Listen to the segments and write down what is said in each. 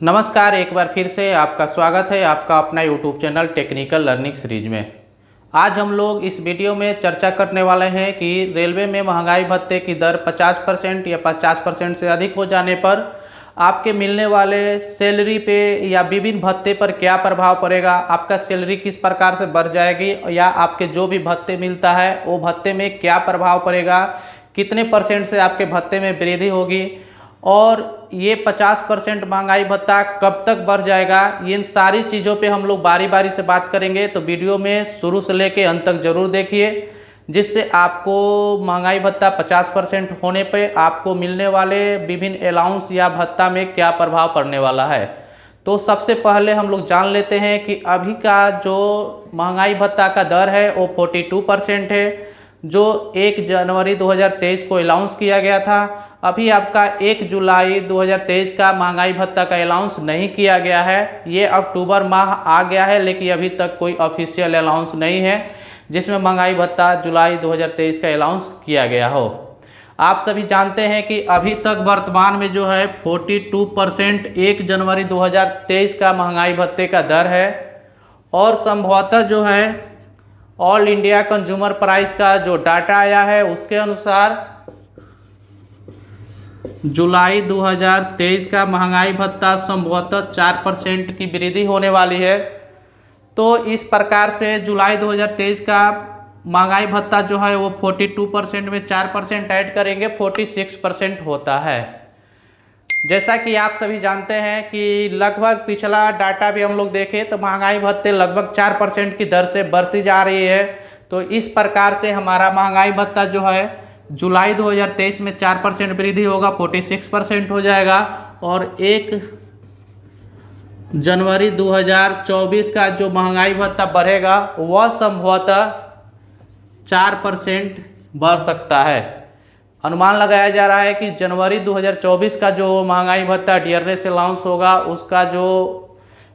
नमस्कार, एक बार फिर से आपका स्वागत है आपका अपना YouTube channel technical learning series में। आज हम लोग इस वीडियो में चर्चा करने वाले हैं कि रेलवे में महंगाई भत्ते की दर 50% या 50% से अधिक हो जाने पर आपके मिलने वाले सैलरी पे या विभिन्न भत्ते पर क्या प्रभाव पड़ेगा, आपका सैलरी किस प्रकार से बढ़ जाएगी या आपके जो भी भत्ते मिलता है वो भत्ते में क्या प्रभाव पड़ेगा, कितने % से आपके भत्ते में वृद्धि होगी और ये 50% महंगाई भत्ता कब तक बढ़ जाएगा। इन सारी चीज़ों पे हम लोग बारी बारी से बात करेंगे, तो वीडियो में शुरू से लेके अंत तक जरूर देखिए, जिससे आपको महंगाई भत्ता 50% होने पे आपको मिलने वाले विभिन्न अलाउंस या भत्ता में क्या प्रभाव पड़ने वाला है। तो सबसे पहले हम लोग जान लेते हैं कि अभी का जो महंगाई भत्ता का दर है वो 42% है, जो 1 जनवरी 2023 को अलाउंस किया गया था। अभी आपका 1 जुलाई 2023 का महंगाई भत्ता का अलाउंस नहीं किया गया है, ये अक्टूबर माह आ गया है, लेकिन अभी तक कोई ऑफिशियल अलाउंस नहीं है जिसमें महंगाई भत्ता जुलाई 2023 का अलाउंस किया गया हो। आप सभी जानते हैं कि अभी तक वर्तमान में जो है 42% 1 जनवरी 2023 का महंगाई भत्ते का दर है और संभवतः जो है ऑल इंडिया कंज्यूमर प्राइस का जो डाटा आया है उसके अनुसार जुलाई 2023 का महंगाई भत्ता संभवतः 4% की वृद्धि होने वाली है। तो इस प्रकार से जुलाई 2023 का महंगाई भत्ता जो है वो 42% में 4% ऐड करेंगे 46% होता है। जैसा कि आप सभी जानते हैं कि लगभग पिछला डाटा भी हम लोग देखें तो महंगाई भत्ते लगभग 4% की दर से बढ़ती जा रही है। तो इस प्रकार से हमारा महंगाई भत्ता जो है जुलाई 2023 में 4% वृद्धि होगा, 46% हो जाएगा और 1 जनवरी 2024 का जो महंगाई भत्ता बढ़ेगा वह संभवतः 4% बढ़ सकता है। अनुमान लगाया जा रहा है कि जनवरी 2024 का जो महंगाई भत्ता डियरनेस अलाउंस होगा उसका जो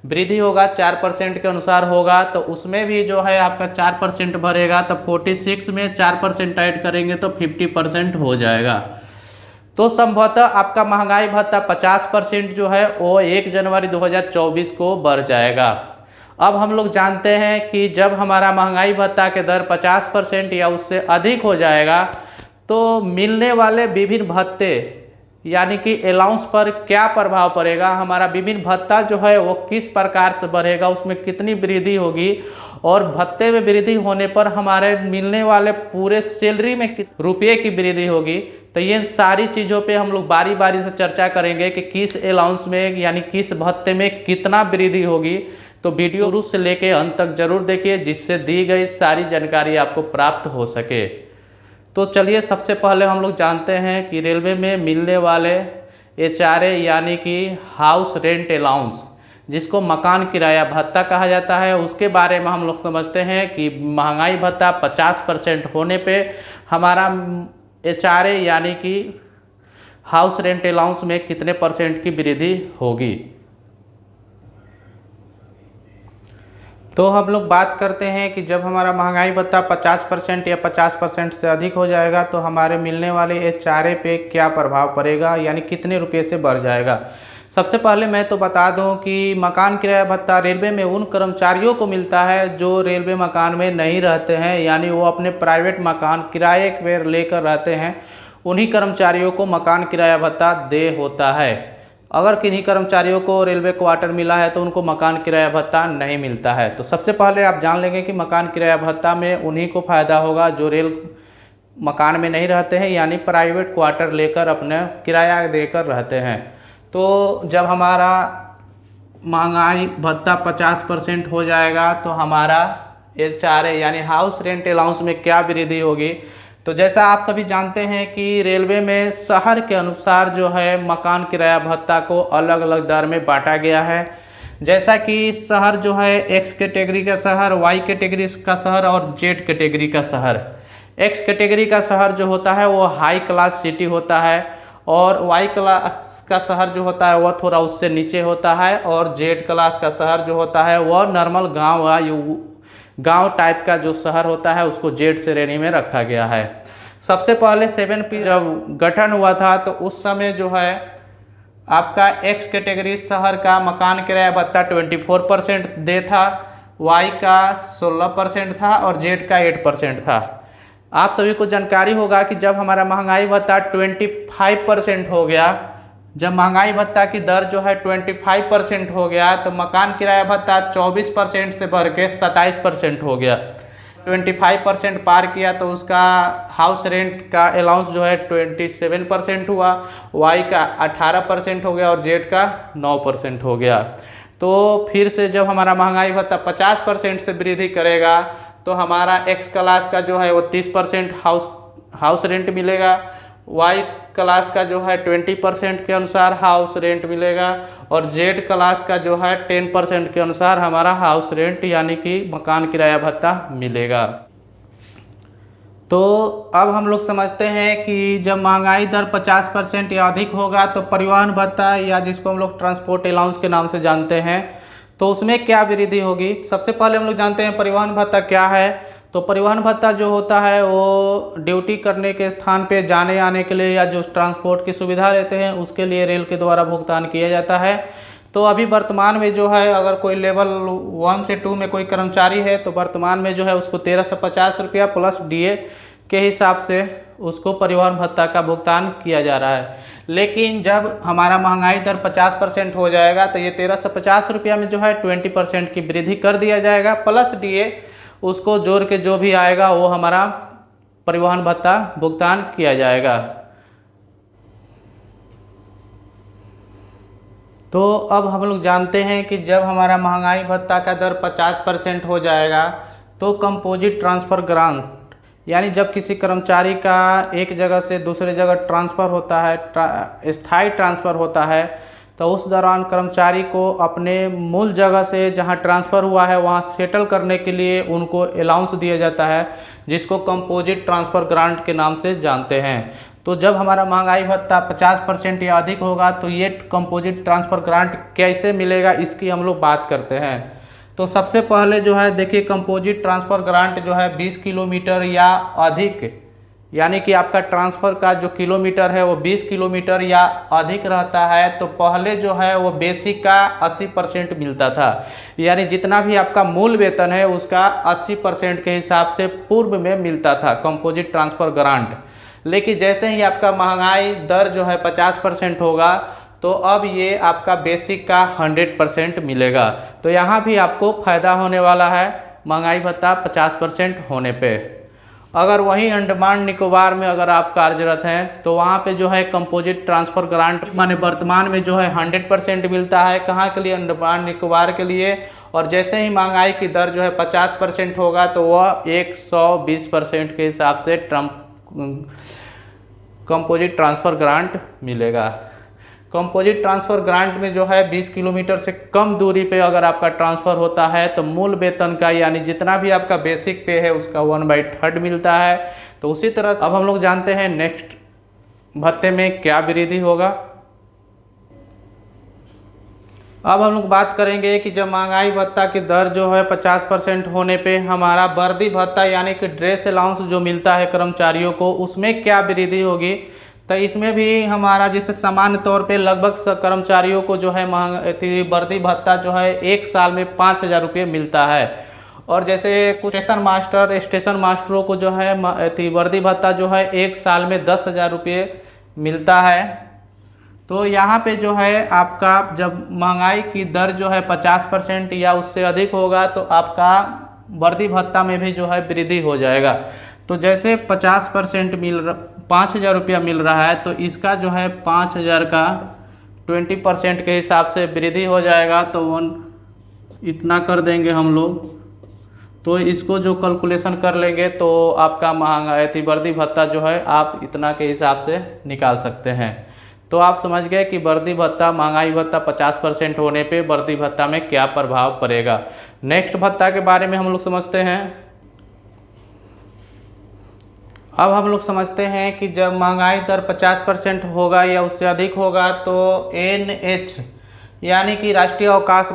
वृद्धि होगा 4% के अनुसार होगा, तो उसमें भी जो है आपका 4% बढ़ेगा, तो 46 में 4% ऐड करेंगे तो 50% हो जाएगा। तो संभवतः आपका महंगाई भत्ता 50% जो है वो 1 जनवरी 2024 को बढ़ जाएगा। अब हम लोग जानते हैं कि जब हमारा महंगाई भत्ता के दर 50% या उससे अधिक हो जाएगा तो मिलने वाले विभिन्न भत्ते यानी कि अलाउंस पर क्या प्रभाव पड़ेगा, हमारा विभिन्न भत्ता जो है वो किस प्रकार से बढ़ेगा, उसमें कितनी वृद्धि होगी और भत्ते में वृद्धि होने पर हमारे मिलने वाले पूरे सैलरी में रुपये की वृद्धि होगी। तो ये सारी चीज़ों पे हम लोग बारी बारी से चर्चा करेंगे कि किस अलाउंस में यानी किस भत्ते में कितना वृद्धि होगी। तो वीडियो शुरू से लेके अंत तक जरूर देखिए, जिससे दी गई सारी जानकारी आपको प्राप्त हो सके। तो चलिए सबसे पहले हम लोग जानते हैं कि रेलवे में मिलने वाले HRA यानी कि हाउस रेंट अलाउंस, जिसको मकान किराया भत्ता कहा जाता है, उसके बारे में हम लोग समझते हैं कि महंगाई भत्ता 50% होने पे हमारा HRA यानी कि हाउस रेंट अलाउंस में कितने % की वृद्धि होगी। तो हम लोग बात करते हैं कि जब हमारा महंगाई भत्ता 50% या 50% से अधिक हो जाएगा तो हमारे मिलने वाले HRA पे क्या प्रभाव पड़ेगा, यानी कितने रुपये से बढ़ जाएगा। सबसे पहले मैं तो बता दूं कि मकान किराया भत्ता रेलवे में उन कर्मचारियों को मिलता है जो रेलवे मकान में नहीं रहते हैं, यानी वो अपने प्राइवेट मकान किराए पे लेकर रहते हैं, उन्हीं कर्मचारियों को मकान किराया भत्ता दे होता है। अगर किन्हीं कर्मचारियों को रेलवे क्वार्टर मिला है तो उनको मकान किराया भत्ता नहीं मिलता है। तो सबसे पहले आप जान लेंगे कि मकान किराया भत्ता में उन्हीं को फ़ायदा होगा जो रेल मकान में नहीं रहते हैं, यानी प्राइवेट क्वार्टर लेकर अपने किराया देकर रहते हैं। तो जब हमारा महंगाई भत्ता 50% हो जाएगा तो हमारा HRA यानी हाउस रेंट अलाउंस में क्या वृद्धि होगी। तो जैसा आप सभी जानते हैं कि रेलवे में शहर के अनुसार जो है मकान किराया भत्ता को अलग अलग दर में बांटा गया है। जैसा कि शहर जो है X कैटेगरी का शहर, Y कैटेगरी का शहर और Z कैटेगरी का शहर। X कैटेगरी का शहर जो होता है वो हाई क्लास सिटी होता है और Y क्लास का शहर जो होता है वह थोड़ा उससे नीचे होता है और Z क्लास का शहर जो होता है वह नॉर्मल गांव टाइप का जो शहर होता है उसको Z श्रेणी में रखा गया है। सबसे पहले 7P जब गठन हुआ था तो उस समय जो है आपका एक्स कैटेगरी शहर का मकान किराया भत्ता 24% दे था, वाई का 16% था और जेड का 8% था। आप सभी को जानकारी होगा कि जब हमारा महंगाई भत्ता 25% हो गया, जब महंगाई भत्ता की दर जो है 25% हो गया तो मकान किराया भत्ता 24% से बढ़ के 27% हो गया। 25% पार किया तो उसका हाउस रेंट का अलाउंस जो है 27% हुआ, वाई का 18% हो गया और जेड का 9% हो गया। तो फिर से जब हमारा महंगाई भत्ता 50% से वृद्धि करेगा तो हमारा एक्स क्लास का जो है वो 30% हाउस रेंट मिलेगा, वाई क्लास का जो है 20% के अनुसार हाउस रेंट मिलेगा और जेड क्लास का जो है 10% के अनुसार हमारा हाउस रेंट यानी कि मकान किराया भत्ता मिलेगा। तो अब हम लोग समझते हैं कि जब महंगाई दर 50% या अधिक होगा तो परिवहन भत्ता या जिसको हम लोग ट्रांसपोर्ट अलाउंस के नाम से जानते हैं तो उसमें क्या वृद्धि होगी। सबसे पहले हम लोग जानते हैं परिवहन भत्ता क्या है। तो परिवहन भत्ता जो होता है वो ड्यूटी करने के स्थान पे जाने आने के लिए या जो ट्रांसपोर्ट की सुविधा लेते हैं उसके लिए रेल के द्वारा भुगतान किया जाता है। तो अभी वर्तमान में जो है अगर कोई लेवल 1 से 2 में कोई कर्मचारी है तो वर्तमान में जो है उसको 1350 रुपया प्लस डीए के हिसाब से उसको परिवहन भत्ता का भुगतान किया जा रहा है। लेकिन जब हमारा महंगाई दर 50% हो जाएगा तो ये 1350 रुपया में जो है 20% की वृद्धि कर दिया जाएगा प्लस डीए उसको जोड़ के जो भी आएगा वो हमारा परिवहन भत्ता भुगतान किया जाएगा। तो अब हम लोग जानते हैं कि जब हमारा महंगाई भत्ता का दर 50% हो जाएगा तो कंपोजिट ट्रांसफ़र ग्रांट यानी जब किसी कर्मचारी का एक जगह से दूसरे जगह ट्रांसफ़र होता है, स्थायी ट्रांसफ़र होता है, तो उस दौरान कर्मचारी को अपने मूल जगह से जहां ट्रांसफ़र हुआ है वहां सेटल करने के लिए उनको अलाउंस दिया जाता है जिसको कंपोजिट ट्रांसफ़र ग्रांट के नाम से जानते हैं। तो जब हमारा महंगाई भत्ता 50% या अधिक होगा तो ये कंपोजिट ट्रांसफ़र ग्रांट कैसे मिलेगा इसकी हम लोग बात करते हैं। तो सबसे पहले जो है देखिए कंपोजिट ट्रांसफ़र ग्रांट जो है 20 किलोमीटर या अधिक यानी कि आपका ट्रांसफ़र का जो किलोमीटर है वो 20 किलोमीटर या अधिक रहता है तो पहले जो है वो बेसिक का 80% मिलता था, यानी जितना भी आपका मूल वेतन है उसका 80% के हिसाब से पूर्व में मिलता था कंपोजिट ट्रांसफ़र ग्रांट। लेकिन जैसे ही आपका महंगाई दर जो है 50% होगा तो अब ये आपका बेसिक का 100% मिलेगा। तो यहाँ भी आपको फ़ायदा होने वाला है महंगाई भत्ता 50% होने पे। अगर वहीं अंडमान निकोबार में अगर आप कार्यरत हैं तो वहाँ पे जो है कंपोजिट ट्रांसफ़र ग्रांट माने वर्तमान में जो है 100% मिलता है। कहाँ के लिए? अंडमान निकोबार के लिए। और जैसे ही महंगाई की दर जो है 50% होगा तो वह 120% के हिसाब से कंपोजिट ट्रांसफ़र ग्रांट मिलेगा। कंपोजिट ट्रांसफ़र ग्रांट में जो है 20 किलोमीटर से कम दूरी पे अगर आपका ट्रांसफ़र होता है तो मूल वेतन का यानी जितना भी आपका बेसिक पे है उसका 1/3 मिलता है। तो उसी तरह अब हम लोग जानते हैं नेक्स्ट भत्ते में क्या वृद्धि होगा। अब हम लोग बात करेंगे कि जब महंगाई भत्ता की दर जो है 50% होने पे हमारा वर्दी भत्ता यानी कि ड्रेस अलाउंस जो मिलता है कर्मचारियों को उसमें क्या वृद्धि होगी। तो इसमें भी हमारा जैसे सामान्य तौर पे लगभग कर्मचारियों को जो है वर्दी भत्ता जो है एक साल में 5000 रुपये मिलता है। और जैसे कुछ स्टेशन मास्टरों को जो है वर्दी भत्ता जो है एक साल में 10,000 रुपये मिलता है। तो यहाँ पे जो है आपका जब महंगाई की दर जो है 50% या उससे अधिक होगा तो आपका वर्दी भत्ता में भी जो है वृद्धि हो जाएगा। तो जैसे 50% 5,000 रुपया मिल रहा है तो इसका जो है 5,000 का 20% के हिसाब से वृद्धि हो जाएगा। तो इतना कर देंगे हम लोग। तो इसको जो कैलकुलेशन कर लेंगे तो आपका महंगाई वर्दी भत्ता जो है आप इतना के हिसाब से निकाल सकते हैं। तो आप समझ गए कि वर्दी भत्ता महंगाई भत्ता 50% होने पे वर्दी भत्ता में क्या प्रभाव पड़ेगा। नेक्स्ट भत्ता के बारे में हम लोग समझते हैं। अब हम लोग समझते हैं कि जब महंगाई दर 50% होगा या उससे अधिक होगा तो NH यानी कि राष्ट्रीय अवकाश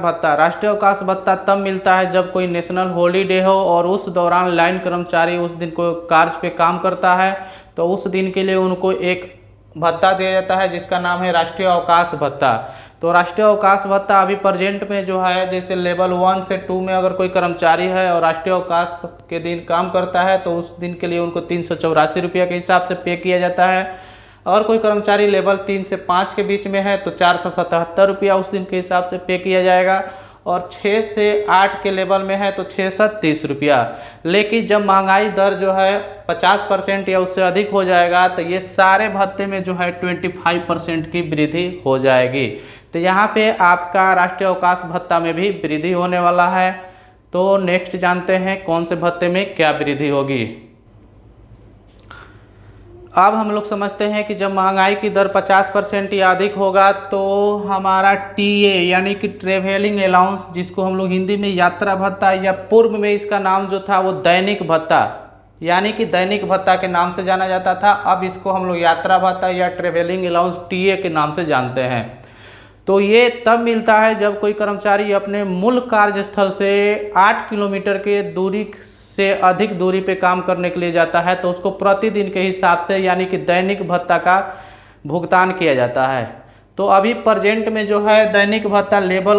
भत्ता तब मिलता है जब कोई नेशनल हॉलीडे हो और उस दौरान लाइन कर्मचारी उस दिन को कार्य पे काम करता है तो उस दिन के लिए उनको एक भत्ता दिया जाता है जिसका नाम है राष्ट्रीय अवकाश भत्ता। तो राष्ट्रीय अवकाश भत्ता अभी प्रेजेंट में जो है, जैसे लेवल 1 से 2 में अगर कोई कर्मचारी है और राष्ट्रीय अवकाश के दिन काम करता है तो उस दिन के लिए उनको 384 रुपये के हिसाब से पे किया जाता है। और कोई कर्मचारी लेवल 3 से 5 के बीच में है तो 477 रुपया उस दिन के हिसाब से पे किया जाएगा। और 6 से 8 के लेवल में है तो 630 रुपया। लेकिन जब महंगाई दर जो है 50% या उससे अधिक हो जाएगा तो ये सारे भत्ते में जो है 25% की वृद्धि हो जाएगी। तो यहाँ पे आपका राष्ट्रीय अवकाश भत्ता में भी वृद्धि होने वाला है। तो नेक्स्ट जानते हैं कौन से भत्ते में क्या वृद्धि होगी। अब हम लोग समझते हैं कि जब महंगाई की दर 50% या अधिक होगा तो हमारा टीए यानी कि ट्रेवलिंग अलाउंस, जिसको हम लोग हिंदी में यात्रा भत्ता या पूर्व में इसका नाम जो था वो दैनिक भत्ता यानी कि दैनिक भत्ता के नाम से जाना जाता था, अब इसको हम लोग यात्रा भत्ता या ट्रेवलिंग अलाउंस टीए के नाम से जानते हैं। तो ये तब मिलता है जब कोई कर्मचारी अपने मूल कार्यस्थल से 8 किलोमीटर के दूरी से अधिक दूरी पे काम करने के लिए जाता है तो उसको प्रतिदिन के हिसाब से यानी कि दैनिक भत्ता का भुगतान किया जाता है। तो अभी प्रेजेंट में जो है दैनिक भत्ता लेवल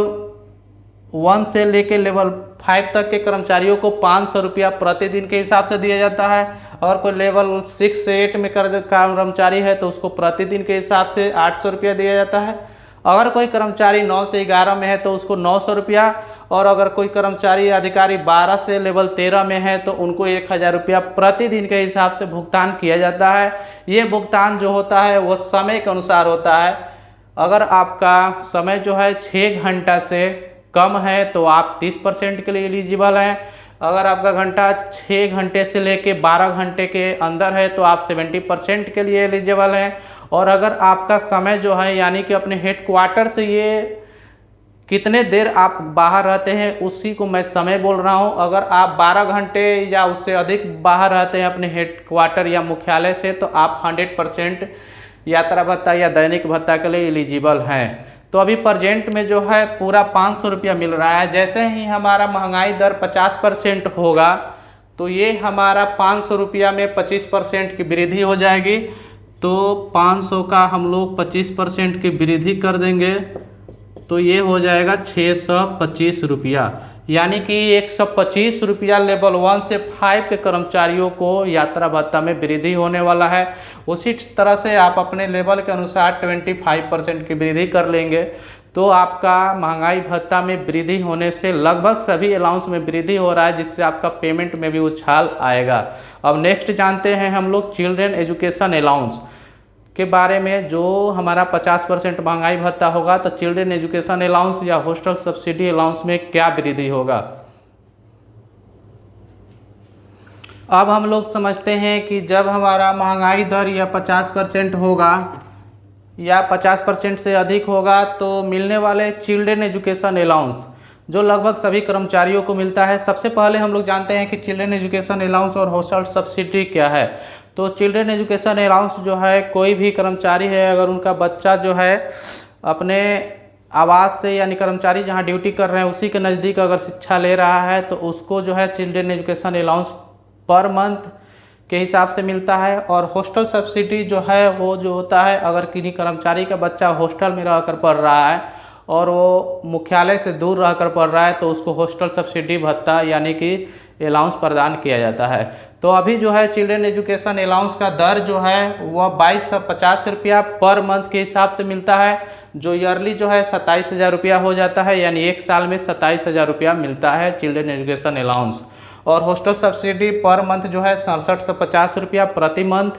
1 से लेके लेवल 5 तक के कर्मचारियों को 500 रुपया प्रतिदिन के हिसाब से दिया जाता है। और कोई लेवल 6 से 8 में कर्मचारी है तो उसको प्रतिदिन के हिसाब से 800 रुपया दिया जाता है। अगर कोई कर्मचारी 9 से 11 में है तो उसको 900 रुपया। और अगर कोई कर्मचारी अधिकारी 12 से लेवल 13 में है तो उनको 1000 रुपया प्रतिदिन के हिसाब से भुगतान किया जाता है। ये भुगतान जो होता है वो समय के अनुसार होता है। अगर आपका समय जो है 6 घंटा से कम है तो आप 30% के लिए एलिजिबल हैं। अगर आपका घंटा 6 घंटे से लेके 12 घंटे के अंदर है तो आप 70% के लिए एलिजिबल हैं। और अगर आपका समय जो है यानी कि अपने हेड क्वार्टर से ये कितने देर आप बाहर रहते हैं उसी को मैं समय बोल रहा हूं। अगर आप 12 घंटे या उससे अधिक बाहर रहते हैं अपने हेड क्वार्टर या मुख्यालय से तो आप 100% यात्रा भत्ता या दैनिक भत्ता के लिए एलिजिबल हैं। तो अभी प्रेजेंट में जो है पूरा 500 रुपया मिल रहा है। जैसे ही हमारा महंगाई दर 50% होगा तो ये हमारा 500 रुपया में 25% की वृद्धि हो जाएगी। तो 500 का हम लोग 25% की वृद्धि कर देंगे तो ये हो जाएगा 625 रुपया। यानी कि 125 रुपया लेवल 1 से 5 के कर्मचारियों को यात्रा भत्ता में वृद्धि होने वाला है। उसी तरह से आप अपने लेवल के अनुसार 25% की वृद्धि कर लेंगे तो आपका महंगाई भत्ता में वृद्धि होने से लगभग सभी अलाउंस में वृद्धि हो रहा है, जिससे आपका पेमेंट में भी उछाल आएगा। अब नेक्स्ट जानते हैं हम लोग चिल्ड्रेन एजुकेशन अलाउंस के बारे में। जो हमारा 50% महंगाई भत्ता होगा तो चिल्ड्रेन एजुकेशन अलाउंस या हॉस्टल सब्सिडी अलाउंस में क्या वृद्धि होगा। अब हम लोग समझते हैं कि जब हमारा महंगाई दर या 50% होगा या 50% से अधिक होगा तो मिलने वाले चिल्ड्रेन एजुकेशन अलाउंस जो लगभग सभी कर्मचारियों को मिलता है। सबसे पहले हम लोग जानते हैं कि चिल्ड्रेन एजुकेशन अलाउंस और हॉस्टल सब्सिडी क्या है। तो चिल्ड्रेन एजुकेशन अलाउंस जो है, कोई भी कर्मचारी है अगर उनका बच्चा जो है अपने आवास से यानी कर्मचारी जहां ड्यूटी कर रहे हैं उसी के नज़दीक अगर शिक्षा ले रहा है तो उसको जो है children education allowance per month के हिसाब से मिलता है। और हॉस्टल सब्सिडी जो है वो जो होता है अगर किसी कर्मचारी का बच्चा हॉस्टल में रहकर पढ़ रहा है और वो मुख्यालय से दूर रहकर पढ़ रहा है तो उसको हॉस्टल सब्सिडी भत्ता यानी कि अलाउंस प्रदान किया जाता है। तो अभी जो है चिल्ड्रेन एजुकेशन अलाउंस का दर जो है वह 2250 रुपया पर मंथ के हिसाब से मिलता है, जो ईयरली जो है 27,000 रुपया हो जाता है। यानी एक साल में 27,000 रुपया मिलता है चिल्ड्रेन एजुकेशन अलाउंस। और हॉस्टल सब्सिडी पर मंथ जो है 6750 रुपया प्रति मंथ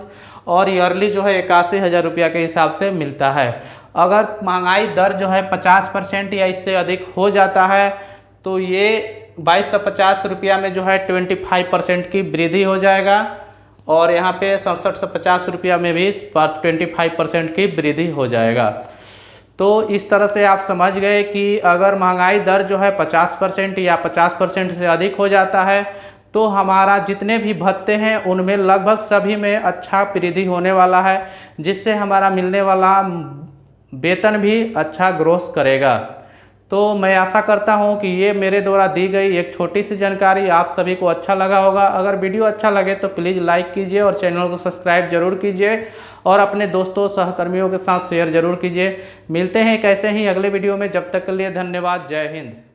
और ईयरली जो है 81,000 रुपया के हिसाब से मिलता है। अगर महंगाई दर जो है 50% या इससे अधिक हो जाता है तो ये 2250 रुपया में जो है 25% की वृद्धि हो जाएगा और यहाँ पे 6750 रुपया में भी 25% की वृद्धि हो जाएगा। तो इस तरह से आप समझ गए कि अगर महंगाई दर जो है 50% या 50% से अधिक हो जाता है तो हमारा जितने भी भत्ते हैं उनमें लगभग सभी में अच्छा वृद्धि होने वाला है, जिससे हमारा मिलने वाला वेतन भी अच्छा ग्रोथ करेगा। तो मैं आशा करता हूं कि ये मेरे द्वारा दी गई एक छोटी सी जानकारी आप सभी को अच्छा लगा होगा। अगर वीडियो अच्छा लगे तो प्लीज़ लाइक कीजिए और चैनल को सब्सक्राइब जरूर कीजिए और अपने दोस्तों सहकर्मियों के साथ शेयर जरूर कीजिए। मिलते हैं एक ऐसे ही अगले वीडियो में, जब तक के लिए धन्यवाद। जय हिंद।